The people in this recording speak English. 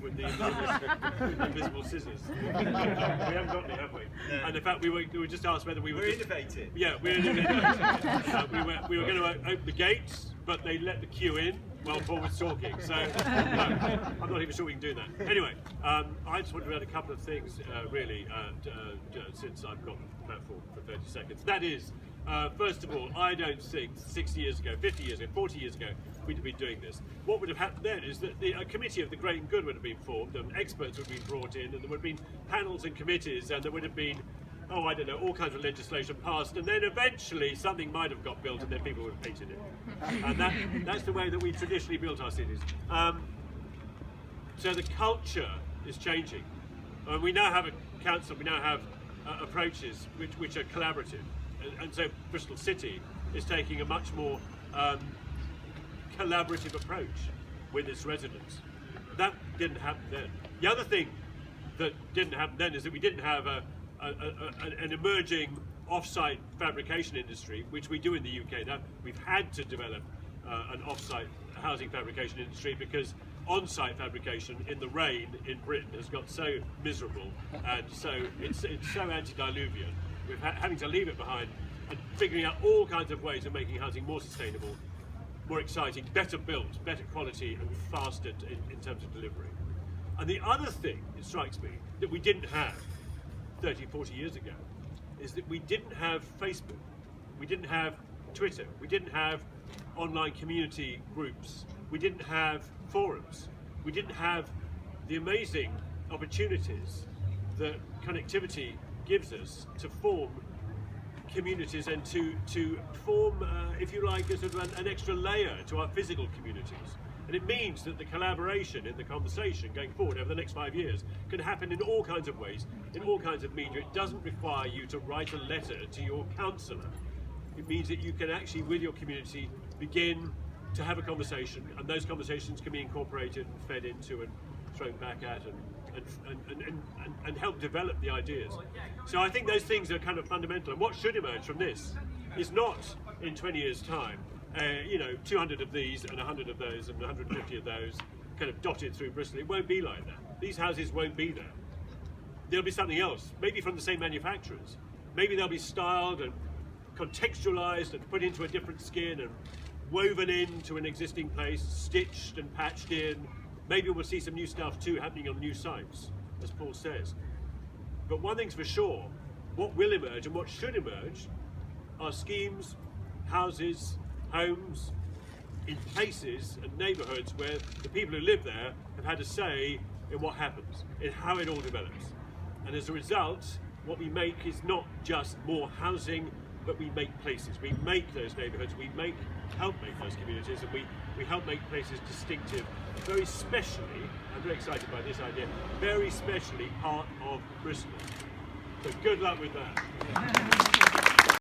with the invisible scissors. We haven't got any, have we? No. And in fact, we were just asked whether we're innovative. Yeah, we're innovative. We were going to open the gates, but they let the queue in while Paul was talking. So I'm not even sure we can do that. Anyway, I just wanted to add a couple of things, really, since I've got the platform for 30 seconds. That is, first of all, I don't think 60 years ago, 50 years ago, 40 years ago, we'd have been doing this. What would have happened then is that a committee of the great and good would have been formed, and experts would have been brought in, and there would have been panels and committees, and there would have been, I don't know, all kinds of legislation passed, and then eventually something might have got built, and then people would have painted it. And that's the way that we traditionally built our cities. So the culture is changing. We now have a council, we now have approaches which are collaborative. And so Bristol City is taking a much more collaborative approach with its residents. That didn't happen then. The other thing that didn't happen then is that we didn't have an emerging off-site fabrication industry, which we do in the UK now. We've had to develop an off-site housing fabrication industry because on-site fabrication in the rain in Britain has got so miserable, and so it's so antediluvian. We're having to leave it behind and figuring out all kinds of ways of making housing more sustainable, more exciting, better built, better quality, and faster in terms of delivery. And the other thing, it strikes me, that we didn't have 30, 40 years ago is that we didn't have Facebook, we didn't have Twitter, we didn't have online community groups, we didn't have forums, we didn't have the amazing opportunities that connectivity gives us to form communities and to form, if you like, a sort of an extra layer to our physical communities. And it means that the collaboration in the conversation going forward over the next 5 years can happen in all kinds of ways, in all kinds of media. It doesn't require you to write a letter to your councillor. It means that you can actually, with your community, begin to have a conversation, and those conversations can be incorporated and fed into and thrown back at and help develop the ideas. So I think those things are kind of fundamental, and what should emerge from this is not in 20 years' time 200 of these and 100 of those and 150 of those kind of dotted through Bristol. It won't be like that. These houses won't be there. There'll be something else, maybe from the same manufacturers. Maybe they'll be styled and contextualized and put into a different skin and woven into an existing place, stitched and patched in. Maybe we'll see some new stuff too happening on new sites, as Paul says. But one thing's for sure, what will emerge and what should emerge are schemes, houses, homes, in places and neighbourhoods where the people who live there have had a say in what happens, in how it all develops. And as a result, what we make is not just more housing, but we make places. We make those neighbourhoods, we help make those communities, and we help make places distinctive, very specially, I'm very excited by this idea, very specially part of Bristol. So good luck with that.